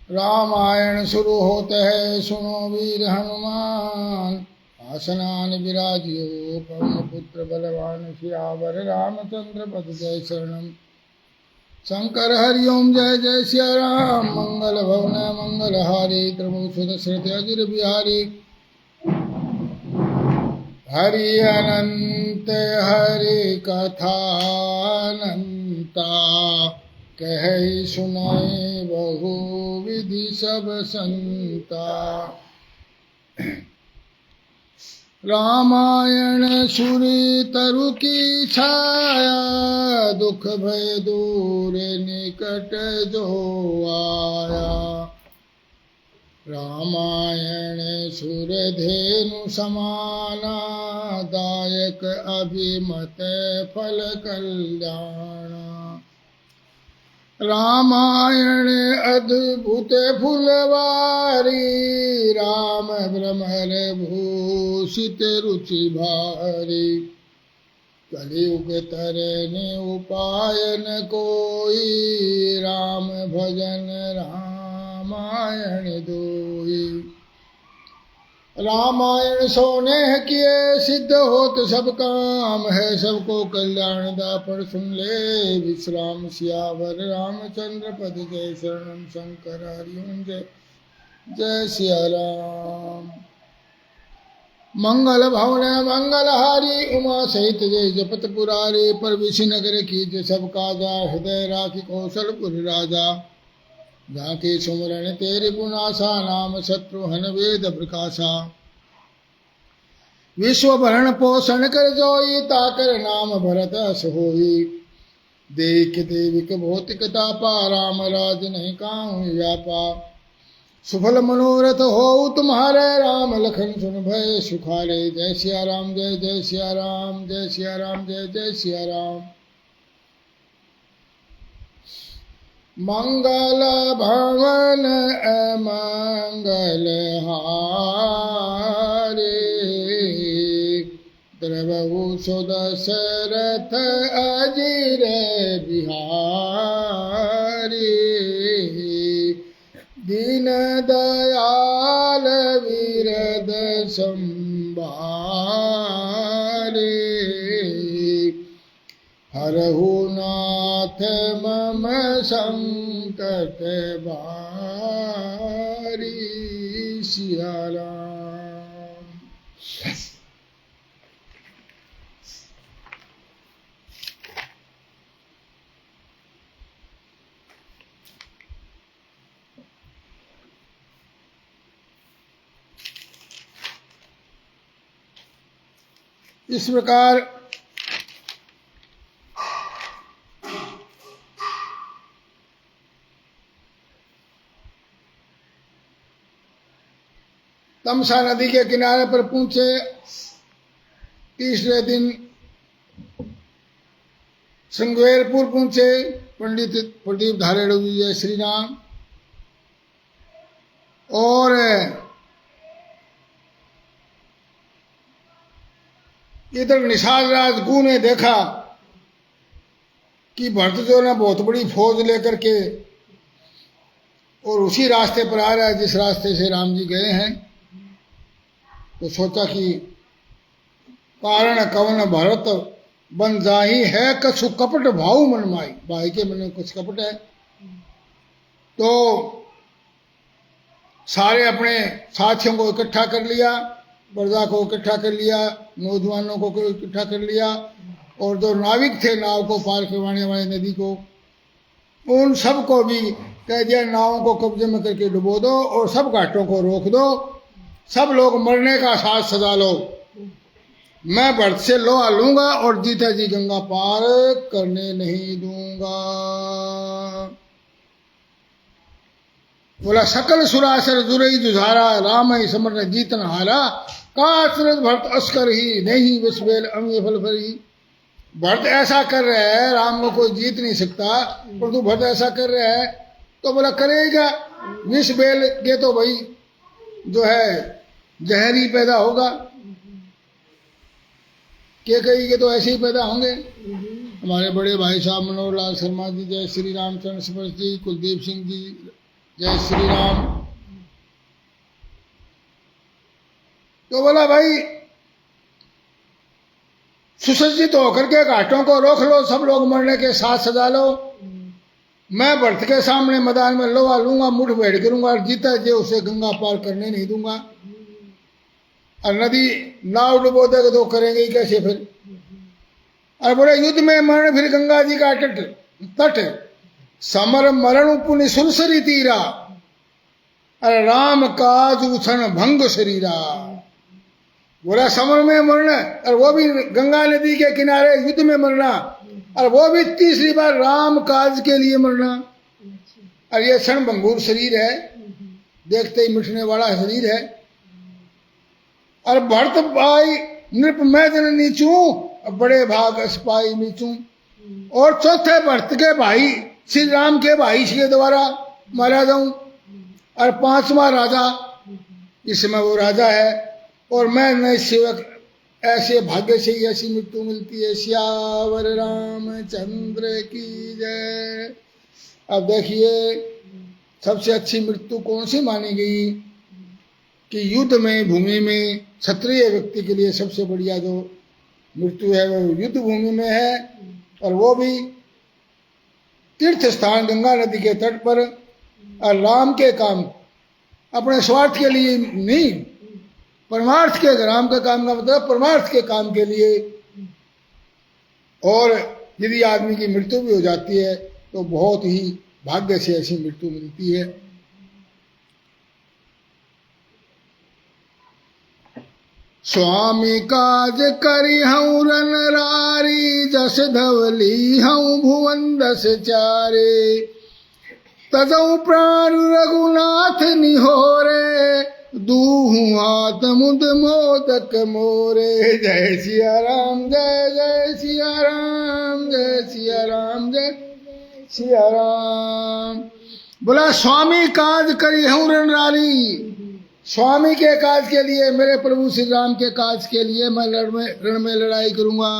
रामायण शुरू होते है, सुनो वीर हनुमान। आसनान विराजियो पवन पुत्र बलवान, सियावर रामचंद्र पद जय शरणम। शंकर हरिओम जय जय सिया राम, मंगल भवन मंगल हारी, त्रमुसुत श्रुति अजिर बिहारी। हरि अनंत हरि कथानंता, कहि सुनाई बहु विधि सब संता। रामायण सुरी तरु की छाया, दुख भय दूर निकट जो आया। रामायण सुर धेनु समाना, दायक अभिमत फल कल्याणा। रामायण अद्भुत फुलवारी, राम भ्रमर भूषित रुचि भारी। कलियुग तरने उपाय न कोई, राम भजन रामायण दोई। रामायण सोने किए सिद्ध होत सब काम, है सबको कल्याण दापड़ सुन ले विश्राम। सियावर रामचंद्र पद जय शरणम, शंकर हरिओम जय जय सिया राम। मंगल भवन मंगल हारी, उमा सहित जय जपत पुरारी। पर विषि नगर की जय सब काजा, हृदय राखी कौशलपुर राजा। जाके सुमरण तेरे गुनासा, नाम शत्रुहन वेद प्रकाशा। विश्व भरण पोषण कर जोई, ताकर नाम भरत अस होई। देख देविक भौतिक तापा, राम राज नहीं काहू व्यापा। सुफल मनोरथ हो तुम्हारे, राम लखन सुन भय सुखारे। जय सिया राम जय जय सिया राम, जय सिया राम जय जय सिया राम। मंगल भवन अमंगल हारे, द्रवहु सुदशरथ अजिर बिहारी। दीन दयाल विरद संभारे, हरहु नाथ मम संकट बारी। सिया राम। इस प्रकार तमसा नदी के किनारे पर पहुंचे। तीसरे दिन श्रृंगवेरपुर पहुंचे। पंडित प्रदीप धारेड़ू जी जय श्री राम। और इधर निषाद राज गु ने देखा कि भरत जो ने बहुत बड़ी फौज लेकर के और उसी रास्ते पर आ रहा है जिस रास्ते से राम जी गए हैं। तो सोचा कि कारण कवन भरत बन जाही है, कछु कपट भाव मन माई। भाई के मन में कुछ कपट है। तो सारे अपने साथियों को इकट्ठा कर लिया, प्रजा को इकट्ठा कर लिया, नौजवानों को इकट्ठा कर लिया। और जो नाविक थे नाव को पार करवाने वाले नदी को, उन सब को भी कह दिया नावों को कब्जे में करके डुबो दो और सब घाटों को रोक दो। सब लोग मरने का साथ सजा लो, मैं भरत से लोहा लूंगा और जीता जी गंगा पार करने नहीं दूंगा। बोला सकल सुरासर दुरई जुझारा, राम ही समर जीतन हारा। कासरत भरत अस्कर ही, नहीं विश्वेल अम्य फल फरी। भरत ऐसा कर रहा है, राम को कोई जीत नहीं सकता, पर तू भरत ऐसा कर रहा है। तो बोला करेगा विष बेल के तो भाई जो है जहरी पैदा होगा, के कही के तो ऐसे ही पैदा होंगे। हमारे बड़े भाई साहब मनोहर लाल शर्मा जी, जय श्री राम, चरण स्पर्श जी, कुलदीप सिंह जी, जय श्री राम। तो बोला भाई सुसज्जित होकर के घाटों को रोक लो, सब लोग मरने के साथ सजा लो, मैं भरत के सामने मैदान में लोहा लूंगा, मुठ भेड़ करूंगा और जीता जे उसे गंगा पार करने नहीं दूंगा। और नदी नाव डुबो देगा तो करेंगे ही कैसे फिर। और बोले युद्ध में मरण फिर गंगा जी का तट समर मरण पुण्य सुरसरी तीरा, अरे राम काज उछन भंग शरीरा। बोला समर में मरना और वो भी गंगा नदी के किनारे युद्ध में मरना, और वो भी तीसरी बार राम काज के लिए मरना। और ये क्षण भंगुर शरीर है, देखते ही मिटने वाला शरीर है। और भरत भाई नृप मैं जन नीचू, बड़े भाग सिपाही नीचू। और चौथे भरत के भाई श्री राम के भाई के द्वारा मारा जाऊं। और पांचवा राजा, इसमें वो राजा है, और मैं नए सेवक, ऐसे भाग्य से ही ऐसी मृत्यु मिलती है। श्यावर रामचंद्र की जय। अब देखिए सबसे अच्छी मृत्यु कौन सी मानी गई कि युद्ध में भूमि में क्षत्रिय व्यक्ति के लिए सबसे बढ़िया जो मृत्यु है वो युद्ध भूमि में है, और वो भी तीर्थ स्थान गंगा नदी के तट पर। और राम के काम, अपने स्वार्थ के लिए नहीं, परमार्थ के, राम का काम का मतलब परमार्थ के काम के लिए। और यदि आदमी की मृत्यु भी हो जाती है तो बहुत ही भाग्य से ऐसी मृत्यु मिलती है। स्वामी काज करी हूँ रन रारी, जस धवली हूँ भुवन दस चारे। तजऊ प्राण रघुनाथ निहोरे, दूहू हाथ मुद मोदक मोरे। जय सिया राम, जय जय सिया राम, जय सिया राम, जय सिया राम। बोला स्वामी काज करी हूँ रणरारी, स्वामी के काज के लिए, मेरे प्रभु श्री राम के काज के लिए मैं रण में लड़ाई करूंगा।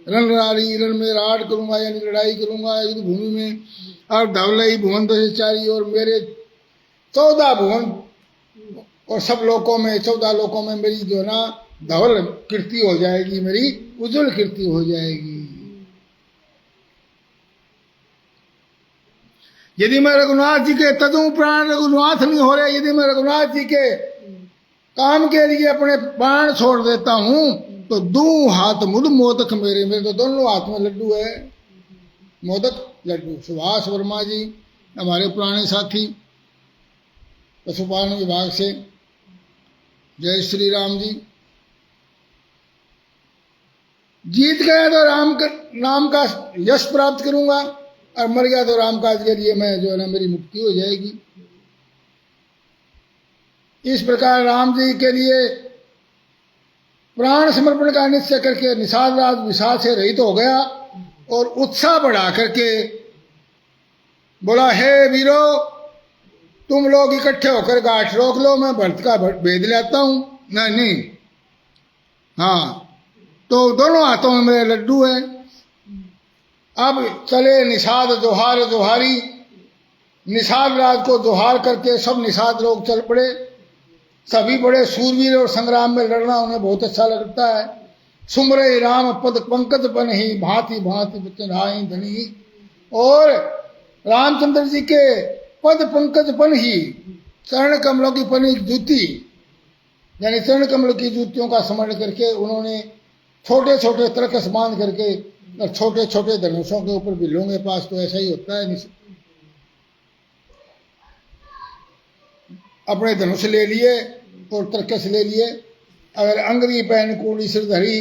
रणरारी, रण में राड करूंगा, यानी लड़ाई करूंगा युद्ध भूमि में। और धवलई भुवन दशाचारी, और मेरे 14 भुवन और सब लोकों में, 14 लोकों में मेरी जो ना धवल कीर्ति हो जाएगी, मेरी उज्जवल कीर्ति हो जाएगी। यदि मैं रघुनाथ जी के तदु प्राण रघुनाथ नहीं हो रहे, यदि मैं रघुनाथ जी के काम के लिए अपने प्राण छोड़ देता हूं तो दू हाथ मुद मोदक मेरे, मेरे तो दोनों हाथ में लड्डू है, मोदक लड्डू। सुभाष वर्मा जी हमारे पुराने साथी पशुपालन विभाग से, जय श्री राम जी। जीत गया तो राम का नाम का यश प्राप्त करूंगा, और मर गया तो राम काज के लिए मैं जो है ना मेरी मुक्ति हो जाएगी। इस प्रकार राम जी के लिए प्राण समर्पण का निश्चय करके निषाद राज विषाद से रहित हो गया, और उत्साह बढ़ा करके बोला, हे वीरो तुम लोग इकट्ठे होकर गांठ रोक लो, मैं भरत का भेद लाता हूं। नहीं, हाँ, तो दोनों हाथों में मेरे लड्डू है। अब चले निषाद जोहार जोहारी, निषाद राज को जोहार करके सब निषाद लोग चल पड़े। सभी बड़े सूरवीर और संग्राम में लड़ना उन्हें बहुत अच्छा लगता है। सुमरे राम पद पंकज बन ही, भांति भांति बचनाई धनी। और रामचंद्र जी के पद पंकज बन ही, चरण कमलों की बनी जूती, यानी चरण कमलों की जूतियों का स्मरण करके उन्होंने छोटे छोटे तरकस बांध करके और छोटे छोटे धनुषों के ऊपर बिल्लों के पास तो ऐसा ही होता है, अपने धनुष ले लिए और तरकस ले लिए। अगर अंगरी पहन कूड़ी सिर धरी,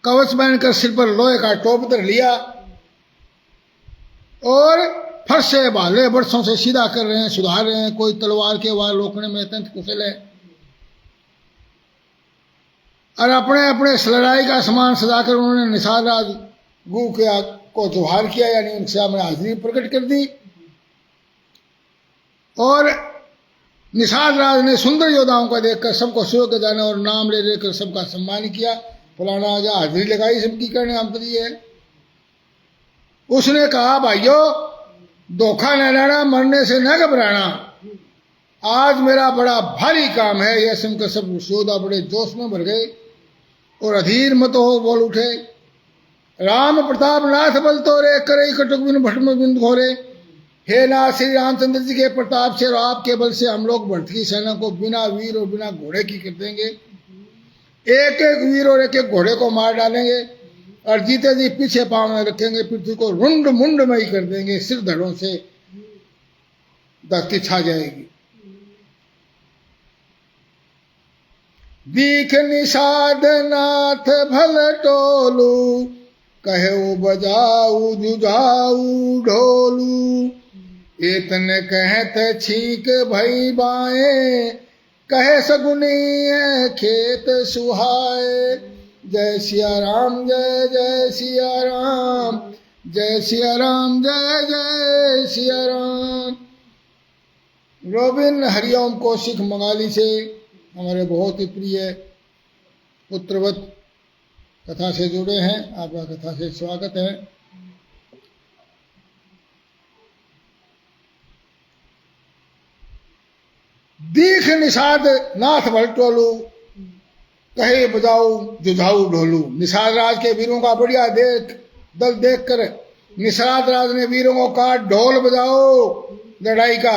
कवच पहनकर सिर पर लोहे का टोप धर लिया, और फरसे भाले वर्षों से सीधा कर रहे हैं, सुधार रहे हैं। कोई तलवार के वार रोकने में अत्यंत कुशल है, और अपने अपने लड़ाई का सामान सजाकर उन्होंने निषाद राज गु को जोहार किया, यानी उनसे अपनी हाजिरी प्रकट कर दी। और निषाद राज ने सुंदर योद्धाओं को देखकर सबको शुभ के जाने और नाम ले लेकर सबका सम्मान किया। फलाना हाजिरी लगाई सबकी, करने आंतरी है। उसने कहा भाइयों धोखा न लेना, मरने से न घबराना, आज मेरा बड़ा भारी काम है। यह सुनकर सब योद्धा बड़े जोश में भर गए और अधीर मत हो बोल उठे, राम प्रताप नाथ बल तोरे, करे कटुक बिन भस्म बिन घोरे। हे नाथ श्री रामचंद्र जी के प्रताप से और आपके बल से हम लोग भरत की सेना को बिना वीर और बिना घोड़े की कर देंगे। एक एक वीर और एक एक घोड़े को मार डालेंगे और जीते जी पीछे पांव में रखेंगे, पृथ्वी को रुंड मुंड में ही कर देंगे, सिर धड़ों से धरती छा जाएगी। दीख निषाद नाथ भल टोलू, कहे बजाऊ जुझाऊ ढोलू। एतन कहत छीक भई बाए, कहे सगुनी खेत सुहाए। जय सिया राम जय जय सिया राम, जय सिया राम जय जय सिया राम। रोबिन हरिओम कौशिक मंगाली से हमारे बहुत ही प्रिय पुत्रवत कथा से जुड़े हैं, आपका कथा से स्वागत है। दीख निषाद नाथ भलटोलू, कहे बजाऊ जुझाऊ ढोलू। निषाद राज के वीरों का बढ़िया दल देख कर निषाद राज ने वीरों को कहा ढोल बजाओ लड़ाई का,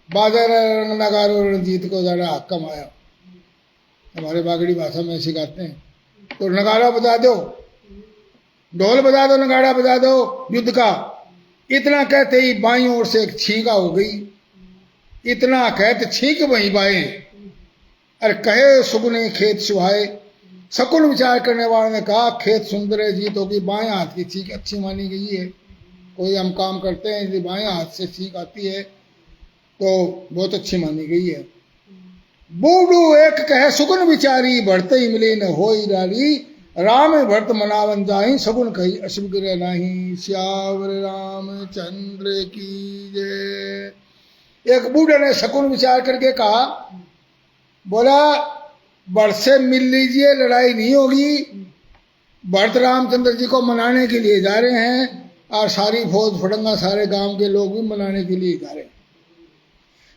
बाजार रंग नगारो रणजीत को ज्यादा हक्कम आया। हमारे बागड़ी भाषा में ऐसे गाते हैं। तो नगाड़ा बजा दो, ढोल बजा दो, नगाड़ा बजा दो युद्ध का। इतना कहते ही बाईं ओर से एक छींका हो गई। इतना कहते छींक वही बाएं, अरे कहे सुगुने खेत सुहाए। शकुन विचार करने वाले ने कहा खेत सुंदर है जीत होगी, बाएं हाथ की छींक अच्छी मानी गई है। कोई हम काम करते हैं यदि बाएं हाथ से छींक आती है तो बहुत अच्छी मानी गई है। बूढ़ू एक कहे सुगुन विचारी, बढ़ते ही मिले न होई रारी। राम भरत मनावन जाहि, सगुन कही अश्वग्र नाही। श्यावर रामचंद्र की जय। एक बूढ़े ने शकुन विचार करके कहा, बोला भरत से मिल लीजिए, लड़ाई नहीं होगी। भरत रामचंद्र जी को मनाने के लिए जा रहे हैं और सारी फौज फड़ंगा सारे गांव के लोग भी मनाने के लिए जा रहे हैं।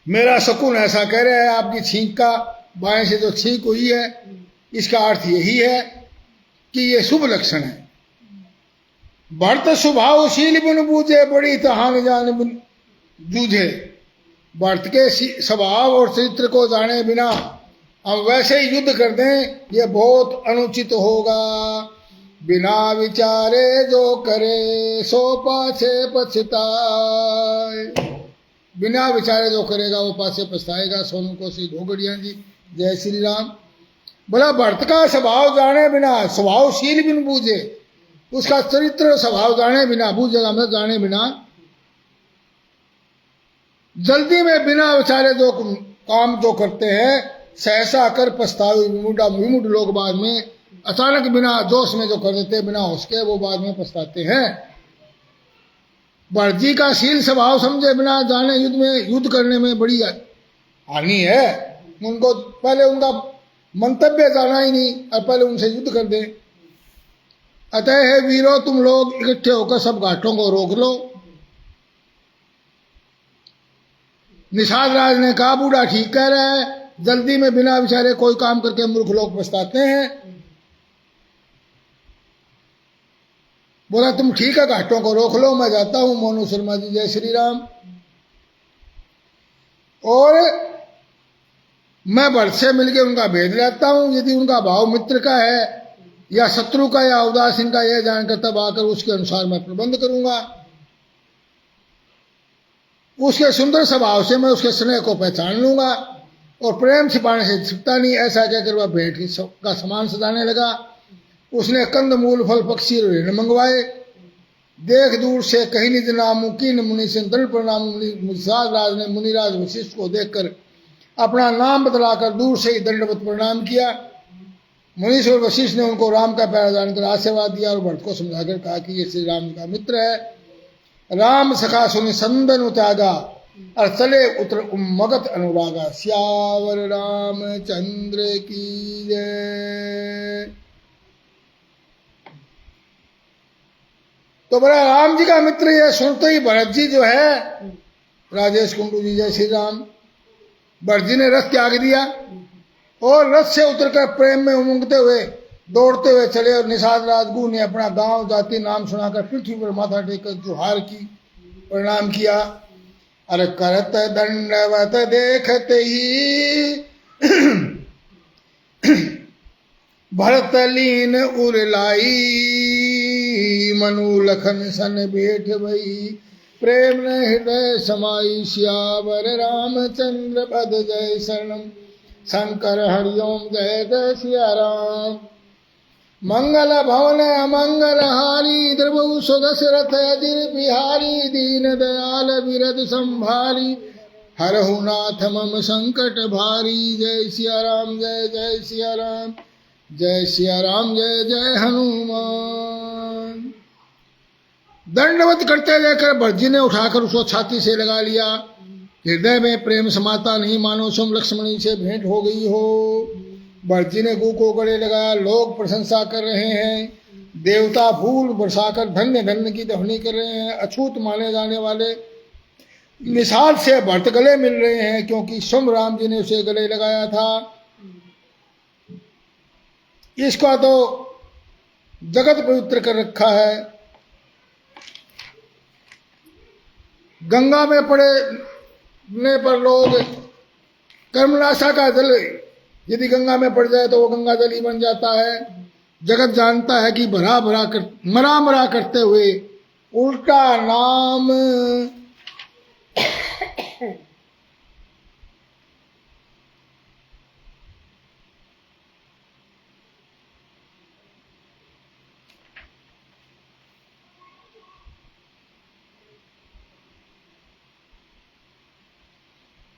मेरा शकुन ऐसा कह रहा है, आपकी छींक का बाएं से जो छींक हुई है इसका अर्थ यही है कि ये शुभ लक्षण है। भरत स्वभावशील बिन बूझे, बड़ी तहान जान बिन जूझे। भरत के स्वभाव और चरित्र को जाने बिना हम वैसे ही युद्ध कर दें, ये बहुत अनुचित होगा। बिना विचारे जो करे, सो पाछे पछताए। बिना विचारे जो करेगा वो पाछे पछताएगा। सोनू कोसी घोगड़िया जी जय श्री राम। बोला भरत का स्वभाव जाने बिना, स्वभावशील बिन बूझे, उसका चरित्र स्वभाव जाने बिना, बूझेगा मतलब जाने बिना, जल्दी में बिना विचारे जो काम जो करते हैं सहसा कर पछतावे। विमुड लोग बाद में अचानक बिना जोश में जो कर देते बिना होश के, वो बाद में पछताते हैं। भरत जी का शील स्वभाव समझे बिना जाने युद्ध करने में बड़ी हानि है। उनको पहले उनका मंतव्य जाना ही नहीं और पहले उनसे युद्ध कर दे। अतः है वीरों, तुम लोग इकट्ठे होकर सब घाटों को रोक लो। निषाद राज ने कहा बूढ़ा ठीक कह रहा है, जल्दी में बिना विचारे कोई काम करके मूर्ख लोग पछताते हैं। बोला तुम ठीक है, घाटों को रोक लो, मैं जाता हूं। मोनू शर्मा जी जय श्री राम। और मैं भरत से मिलकर उनका भेद लेता हूं। यदि उनका भाव मित्र का है या शत्रु का या उदासीन का, यह जानकर तब आकर उसके अनुसार मैं प्रबंध करूंगा। उसके सुंदर स्वभाव से मैं उसके स्नेह को पहचान लूंगा और प्रेम छिपाने से छिपता नहीं। ऐसा कहकर वह भेंट का सामान सजाने लगा। उसने कंद मूल फल पक्षी और ऋण मंगवाए। देख दूर से कहीं निज नामु कीन मुनि से दंड प्रणाम। निषाद राज ने मुनिराज वशिष्ठ को देखकर अपना नाम बतलाकर दूर से ही दंडवत प्रणाम किया। मुनीश्वर वशिष्ठ ने उनको राम का प्यारा जानकर आशीर्वाद दिया और भरत को समझाकर कहा कि ये श्री राम का मित्र है। राम सखा सुनि संदन त्यागा और चले उतर मगत अनुरागा। श्यावर रामचंद्र की जय। तो बोला राम जी का मित्र ये सुनते ही भरत जी जो है, राजेश कुंडू जी जय श्री राम, भरत जी ने रथ त्याग दिया और रथ से उतरकर प्रेम में उमंगते हुए दौड़ते हुए चले और निषाद राजगुरु ने अपना गांव जाति नाम सुनाकर पृथ्वी पर माथा टेककर जुहार की, प्रणाम किया। अरे करत दंडवत देखते ही भरत लीन उरलाई, मनु लखन सन भेट भई, प्रेम न हृदय समाई, सियावर रामचंद्र पद जय शरणम, शंकर हरिओम जय जय सिया राम। मंगल भवन अमंगल हारी, द्रवहु सुदशरथ अजिर बिहारी, दीन दयाल बिरद संभारी, हरहु नाथ मम संकट भारी। जय सिया राम जय जय सिया राम, जय सिया राम जय जय हनुमान। दंडवत करते लेकर भरत जी ने उठाकर उसको छाती से लगा लिया। हृदय में प्रेम समाता नहीं, मानो स्वयं लक्ष्मणी से भेंट हो गई हो। भरत जी ने गु को गले लगाया। लोग प्रशंसा कर रहे हैं, देवता फूल बरसाकर धन्य धन्य की ध्वनि कर रहे हैं। अछूत माने जाने वाले निषाद से भरत गले मिल रहे हैं, क्योंकि स्वयं राम जी ने उसे गले लगाया था। इसका तो जगत पवित्र कर रखा है। गंगा में पड़ने पर लोग कर्मनाशा का जल यदि गंगा में पड़ जाए तो वो गंगा जल ही बन जाता है। जगत जानता है कि मरा मरा करते हुए उल्टा नाम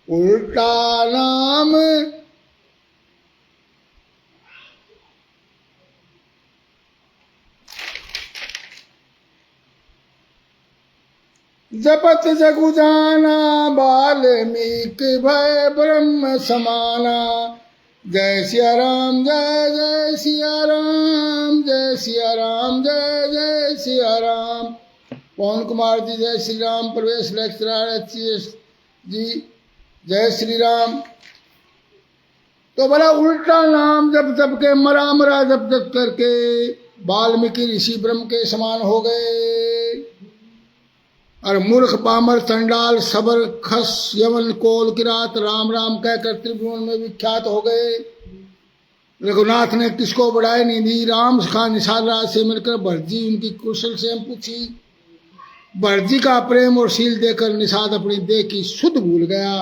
उल्टा नाम जपत जगु जाना, वाल्मीकि भय ब्रह्म समाना। जय सिया राम जय जय सिया राम, जय सिया राम जय जय सिया राम। पवन कुमार जी जय श्री राम, प्रवेश लेक्चरर जी जय श्री राम। तो बोला उल्टा नाम जप जप के मरा मरा जप जप करके वाल्मीकि ऋषि ब्रह्म के समान हो गए। और मूर्ख पामर चंडाल सबर खस यमन कोल किरात राम राम कहकर त्रिभुवन में विख्यात हो गए। रघुनाथ ने किसको बढ़ाई नहीं दी। राम खान निषाद राज से मिलकर भरत जी उनकी कुशल से पूछी। भरत जी का प्रेम और शील देकर निषाद अपनी देह की शुद्ध भूल गया।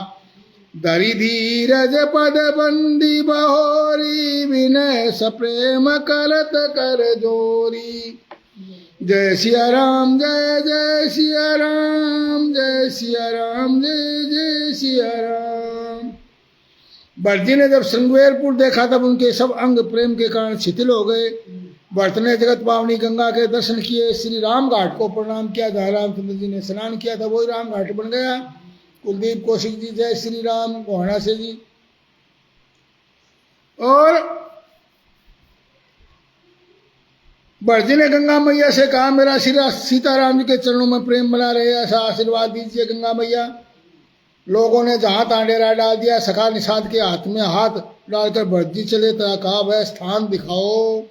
धरि धीरज पद बंदी बहोरी, विनय सप्रेम करत कर जोरी। जय सिया राम जय जय सिया राम, जय सिया राम जय जय सिया राम। भरत जी ने जब श्रृंगवेरपुर देखा तब उनके सब अंग प्रेम के कारण शिथिल हो गए। भरत ने जगत पावनी गंगा के दर्शन किए, श्री राम घाट को प्रणाम किया, जहाँ रामचंद्र जी ने स्नान किया था वही राम घाट बन गया। कुलदीप कौशिक जी जय श्री राम, गोहाना से जी। और भरत जी ने गंगा मैया से कहा, मेरा सीताराम जी के चरणों में प्रेम बना रहे, ऐसा आशीर्वाद दीजिए गंगा मैया। लोगों ने जहां तहां डेरा डाल दिया। सखा निषाद के हाथ में हाथ डालकर भरत जी चले, तो कहा वह स्थान दिखाओ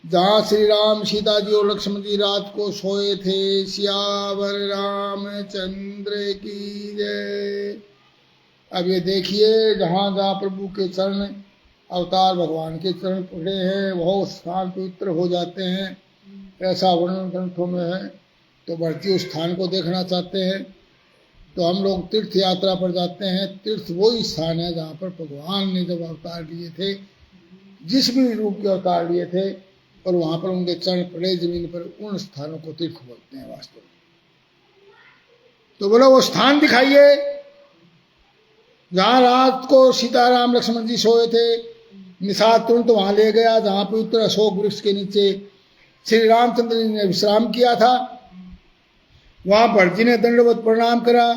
जहाँ श्री राम सीता जी और लक्ष्मण जी रात को सोए थे। सियावर रामचंद्र की जय। अब ये देखिए, जहाँ जहाँ प्रभु के चरण अवतार भगवान के चरण पड़े हैं वह स्थान पवित्र हो जाते हैं, ऐसा वर्णन ग्रंथों में है। तो भरत जी उस स्थान को देखना चाहते हैं तो हम लोग तीर्थ यात्रा पर जाते हैं। तीर्थ वही स्थान है जहाँ पर भगवान ने जब अवतार लिए थे, जिस भी रूप के अवतार लिए थे, और वहाँ पर उनके चरण पड़े जमीन पर, उन स्थानों को तीर्थ बोलते हैं वास्तव में। तो बोलो वो स्थान दिखाइए जहाँ रात को सीताराम लक्ष्मण जी सोए थे। निषाद तुरंत वहाँ ले गया जहाँ पवित्र अशोक वृक्ष के नीचे श्री रामचंद्र जी ने विश्राम किया था। वहाँ भरत जी ने दंडवत प्रणाम करा,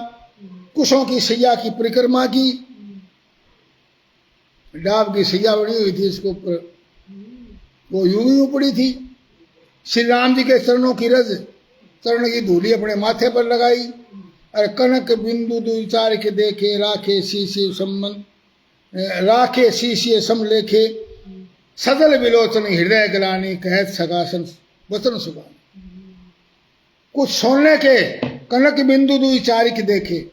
कुशों की सैया की परिक्रमा की। डाब की सैया बनी हुई थी, इसके ऊपर वो यूं ही पड़ी थी। श्री राम जी के चरणों की रज चरण की धूली अपने माथे पर लगाई और कनक बिंदु दुई चार के देखे राखे शीशे सम्मन राखे शीशे सम लेखे सदल विलोचन हृदय गलानी कहत सगासन वचन सुगान। कुछ सोने के कनक बिंदु दुई चार के देखे,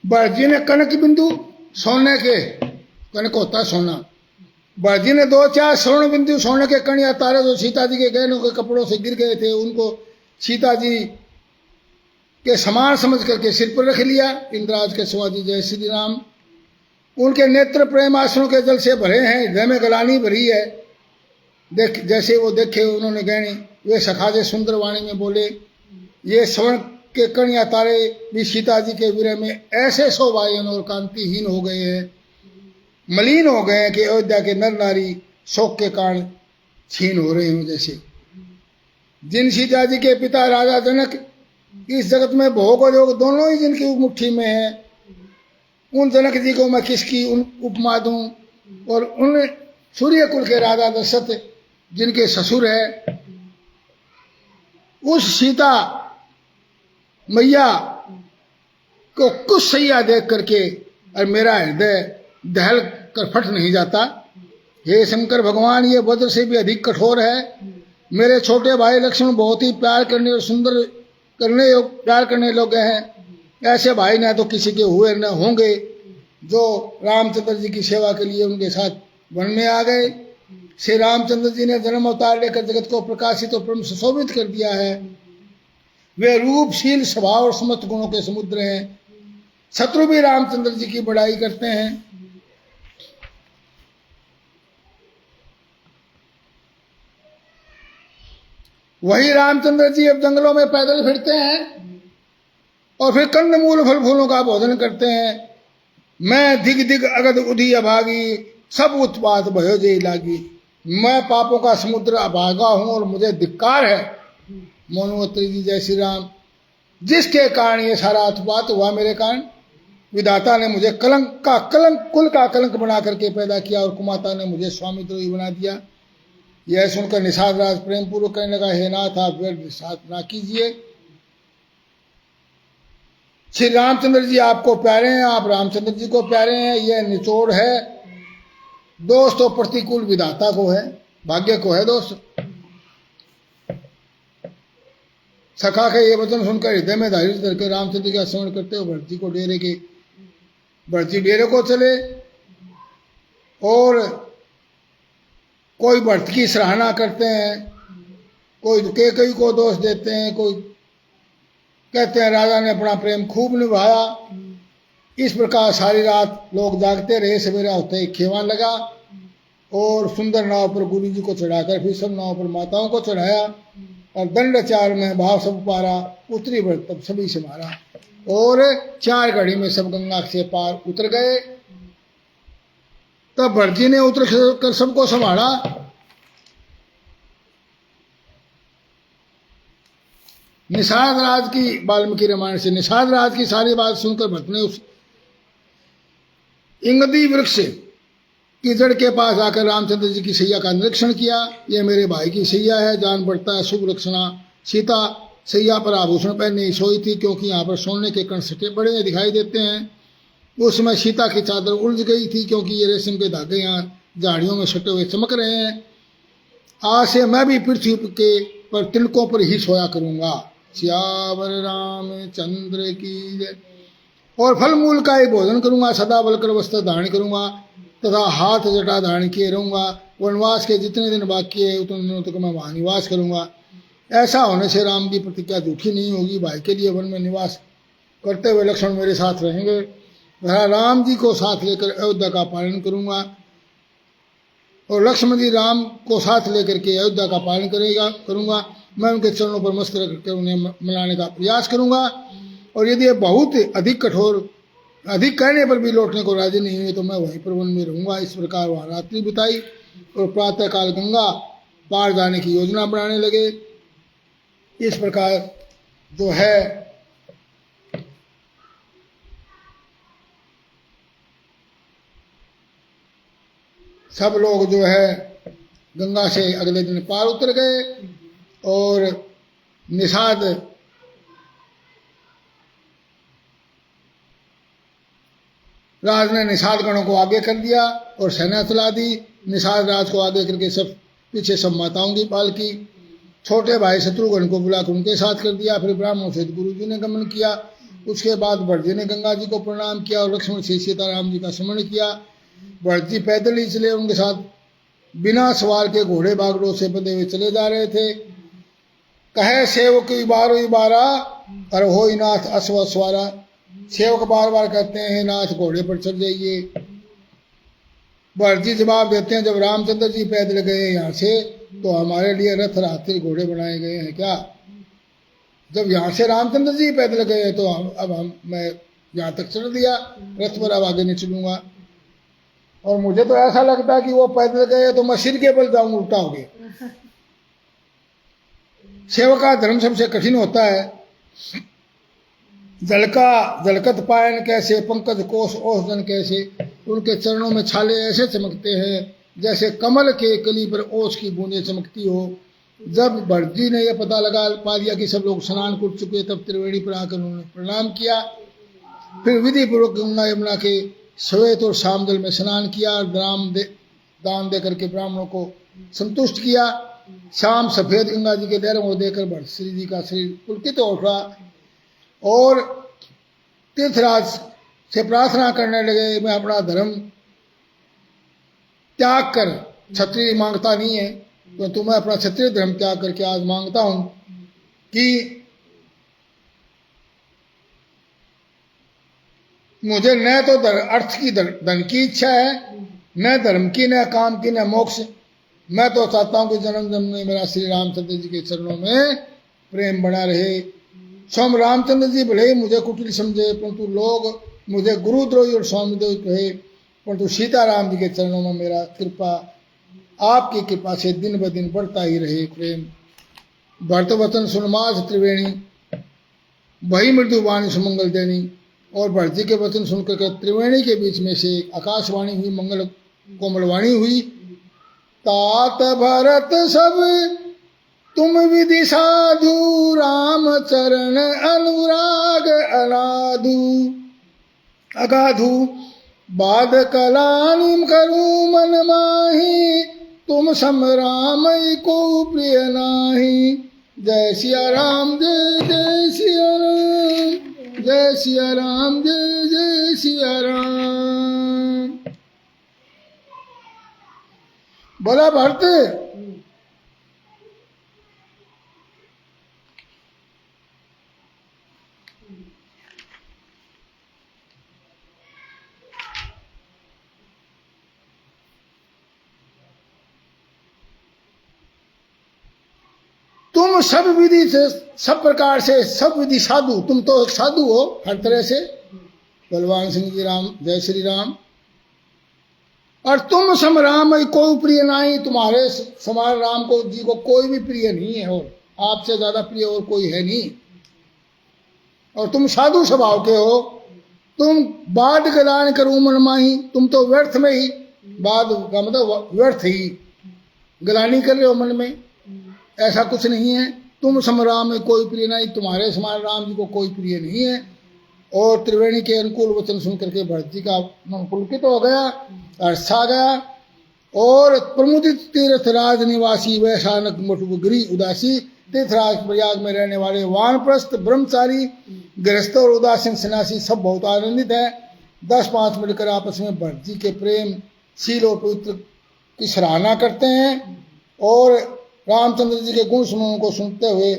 बड़जी ने कनक बिंदु सोने के, कनक होता है सोना, बड़जी ने दो चार स्वर्ण बिंदु सोने के कणिया तारे जो सीता जी के गहनों के कपड़ों से गिर गए थे उनको सीता जी के समान समझ करके सिर पर रख लिया। इंद्राज के शिवाजी जय श्री राम। उनके नेत्र प्रेम आंसुओं के जल से भरे हैं, हृदय में गलानी भरी है। देख जैसे वो देखे उन्होंने गहने, वे सखाजे सुंदर वाणी में बोले, ये स्वर्ण के कणिया तारे भी सीता जी के विरह में ऐसे शोभायन और कांतिहीन हो गए हैं, मलिन हो गए हैं कि अयोध्या के नर नारी शोक के कारण छीन हो रहे हों। जैसे जिन सीता जी के पिता राजा जनक इस जगत में भोग और योग दोनों ही जिनकी मुट्ठी में है, उन जनक जी को मैं किसकी उपमा दूं, और उन सूर्य कुल के राजा दशरथ जिनके ससुर है, उस सीता मैया को कुछ सैया देख करके और मेरा हृदय दहल कर फट नहीं जाता। हे शंकर भगवान, ये वज्र से भी अधिक कठोर है। मेरे छोटे भाई लक्ष्मण बहुत ही प्यार करने और सुंदर प्यार करने लोग हैं। ऐसे भाई न तो किसी के हुए न होंगे जो रामचंद्र जी की सेवा के लिए उनके साथ वन में आ गए। श्री रामचंद्र जी ने जन्म अवतार लेकर जगत को प्रकाशित और परम सुशोभित कर दिया है। वे रूपशील स्वभाव और समस्त गुणों के समुद्र हैं। शत्रु भी रामचंद्र जी की बड़ाई करते हैं। वही रामचंद्र जी अब जंगलों में पैदल फिरते हैं और फिर कंदमूल फल फूलों का भोजन करते हैं। मैं दिग दिग अगध उधी अभागी, सब उत्पात भयो जे लागी। मैं पापों का समुद्र अभागा हूं और मुझे धिक्कार है। मोनुअत्री जी जय श्री राम। जिसके कारण ये सारा उत्पात हुआ मेरे कारण, विधाता ने मुझे कलंक कुल का कलंक बना करके पैदा किया और कुमाता ने मुझे स्वामी द्रोही बना दिया। यह सुनकर निषाद राज प्रेम पूर्वक कहने लगा, हे नाथ आप व्यर्थ निषाद ना कीजिए। श्री रामचंद्र जी आपको प्यारे हैं, आप रामचंद्र जी को प्यारे हैं। यह निचोड़ है दोस्त तो प्रतिकूल विधाता को है, भाग्य को है दोस्त। सखा के ये वचन सुनकर हृदय में धैर्य धरकर रामचंद्र जी का स्मरण करते हुए भरती डेरे को चले। और कोई भरत की सराहना करते हैं, कोई केकई को दोष देते हैं, कोई कहते हैं राजा ने अपना प्रेम खूब निभाया। इस प्रकार सारी रात लोग जागते रहे। सवेरा होते ही खेवान लगा और सुंदर नाव पर गुरु जी को चढ़ाकर फिर सब नाव पर माताओं को चढ़ाया और दंडाचार में भाव सब पारा। उत्तरी व्रत तब सभी से मारा और 4 घड़ी में सब गंगा से पार उतर गए। तब भरत जी ने उतर कर सबको संभाला। निषाद राज की वाल्मीकि रामायण से निषाद राज की सारी बात सुनकर भरत ने उस इंगदी वृक्ष की जड़ के पास आकर रामचंद्र जी की सैया का निरीक्षण किया। यह मेरे भाई की सैया है, जान पड़ता है शुभ लक्षणा। सीता सैया पर आभूषण पहने सोई थी, क्योंकि यहाँ पर सोने के कण सटे बड़े दिखाई देते हैं। उस समय सीता की चादर उलझ गई थी, क्योंकि ये रेशम के धागे यहाँ झाड़ियों में सटे हुए चमक रहे हैं। आज से मैं भी पृथ्वी के पर तिलकों पर ही सोया करूंगा। सियावर रामचंद्र की जय। और फल मूल का ही भोजन करूंगा, सदा बलकर वस्त्र धारण करूंगा तथा हाथ जटा धारण किए रहूंगा। वनवास के जितने दिन बाकी है उतने दिनों तक मैं वहां निवास करूंगा। ऐसा होने से राम की प्रतिज्ञा झूठी नहीं होगी। भाई के लिए वन में निवास करते हुए लक्ष्मण मेरे साथ रहेंगे। मैं राम जी को साथ लेकर अयोध्या का पालन करूंगा और लक्ष्मण जी राम को साथ लेकर के अयोध्या का पालन करूंगा। मैं उनके चरणों पर मस्त करके उन्हें मनाने का प्रयास करूंगा। और यदि ये बहुत अधिक कठोर अधिक कहने पर भी लौटने को राजी नहीं हुए तो मैं वहीं पर वन में रहूंगा। इस प्रकार वहाँ रात्रि बिताई और प्रातःकाल गंगा पार जाने की योजना बनाने लगे। इस प्रकार जो है सब लोग जो है गंगा से अगले दिन पार उतर गए और निषाद राज ने निषाद गणों को आगे कर दिया और सेना चला दी। निषाद राज को आगे करके सब पीछे सब माताओं की पालकी, छोटे भाई शत्रुघ्न को बुलाकर उनके साथ कर दिया। फिर ब्राह्मणों से गुरु जी ने गमन किया। उसके बाद भरत जी ने गंगा जी को प्रणाम किया और लक्ष्मण से सीताराम जी का स्मरण किया। भरत जी पैदल ही चले, उनके साथ बिना सवार के घोड़े बागड़ों से बंधे हुए चले जा रहे थे। कहे सेवक बारो बारा और हो नाथ अश्व सवारा। सेवक बार बार कहते हैं नाथ घोड़े पर चढ़ जाइए। भरत जी जवाब देते हैं जब रामचंद्र जी पैदल गए यहाँ से तो हमारे लिए रथ हाथी घोड़े बनाए गए हैं क्या? जब यहाँ से रामचंद्र जी पैदल गए तो मैं यहाँ तक चढ़ दिया रथ पर, अब आगे नहीं चलूंगा। और मुझे तो ऐसा लगता है कि वो पैदल गए तो मैं सिर के बल जाऊंगा, उल्टा हो गया। सेवक का धर्म सबसे कठिन होता है। जलकत पायन कैसे, पंकज कोश औषधन कैसे। उनके चरणों में छाले ऐसे चमकते हैं जैसे कमल के कली पर ओस की बूंदें चमकती हो। जब भरत जी ने यह पता लगा पा लिया कि सब लोग स्नान कर चुके, तब त्रिवेणी पर आकर उन्होंने प्रणाम किया। फिर विधि पूर्वक गंगा यमुना के श्वेत और श्याम जल में स्नान किया और दान दे करके ब्राह्मणों को संतुष्ट किया। शाम सफेद गंगा जी के लहरों को देकर भरत श्री जी का शरीर पुलकित हो उठा और तीर्थराज से प्रार्थना करने लगे, मैं अपना धर्म त्याग कर, क्षत्रिय मांगता नहीं है तो तुम्हें अपना क्षत्रिय धर्म त्याग करके आज मांगता हूं कि मुझे न तो अर्थ की धन की इच्छा है, न धर्म की, न काम की, न मोक्ष। मैं तो चाहता हूं कि जन्म जन्म में मेरा श्री रामचंद्र जी के चरणों में प्रेम बना रहे। स्वयं रामचंद्र जी भले ही मुझे कुटिल समझे, परंतु लोग मुझे गुरुद्रोही और स्वामीद्रोही कहे, परंतु सीताराम जी के चरणों में मेरा कृपा, आपकी कृपा से दिन ब दिन बढ़ता ही रहे प्रेम। भरत वचन सुनमास त्रिवेणी, वही मृदुवाणी सुमंगल देनी। और भरत जी के वचन सुनकर के त्रिवेणी के बीच में से आकाशवाणी हुई, मंगल कोमलवाणी हुई। तात भरत सब तुम विधि साधु, राम चरण अनुराग अनाधु अगाधु। बाद कलानिम करूं मन माही, तुम सम राम को प्रिय नाही। जय सिया राम जय जय सिया राम, जय सिया राम जय जय सिया राम। बोला भरत तुम सब विधि से, सब प्रकार से, सब विधि साधु, तुम तो एक साधु हो हर तरह से। बलवान सिंह जी राम, जय श्री राम। और तुम सम राम कोई प्रिय नहीं, तुम्हारे समान राम को जी को कोई भी प्रिय नहीं है और आपसे ज्यादा प्रिय और कोई है नहीं। और तुम साधु स्वभाव के हो। तुम बाद गलान करूं मन माही, तुम तो व्यर्थ में ही, बाद का मतलब व्यर्थ ही गलानी कर रहे हो मन में, ऐसा कुछ नहीं है। तुम सम राम में कोई प्रिय नहीं, तुम्हारे समान राम जी को कोई प्रिय नहीं है। और त्रिवेणी के अनुकूल वचन सुन करके भरत जी का मन पुलकित हो गया, हर्षा गया। और प्रमुदित तीर्थराज निवासी वैशानक मटुगिरी उदासी, तीर्थराज प्रयाग में रहने वाले वानप्रस्थ ब्रह्मचारी गृहस्थ और उदासीन सन्यासी सब बहुत आनंदित है। 10-5 मिलकर आपस में भरत जी के प्रेम शील और पवित्र की सराहना करते हैं। और रामचंद्र जी के गुण समूहों को सुनते हुए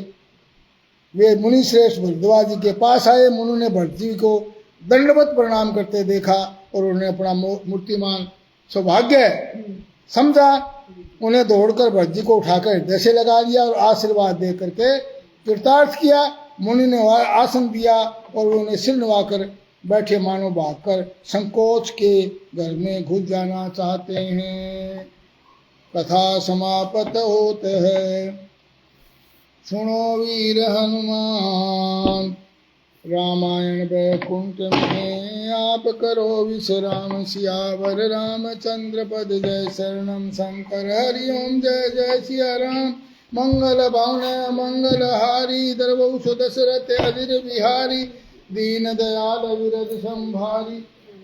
वे मुनि श्रेष्ठ भरद्वाज जी के पास आए। मुनि ने भरत जी को दंडवत प्रणाम करते देखा और उन्हें अपना मूर्तिमान सौभाग्य समझा। उन्हें दौड़कर भरत जी को उठाकर हृदय से लगा लिया और आशीर्वाद दे करके कृतार्थ किया। मुनि ने आसन दिया और उन्हें सिर नवाकर बैठे मानो भागकर संकोच के घर में घुस जाना चाहते हैं। कथा समापत होत है। सुनो वीर हनुमान रामायण वैकुंठ में आप करो विश्राम। सियावर रामचंद्र पद जय शरणम शंकर हरि ओम जय जय सिया राम। मंगल भवन मंगल हारी द्रवौ दशरथ अधीर बिहारी। दीन दयाल विरद संभारी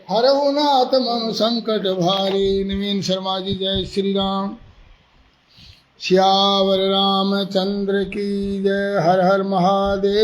हरहु नाथ मम संकट भारी। नवीन शर्मा जी जय श्री राम। श्यावर रामचंद्र की जय। हर हर महादेव।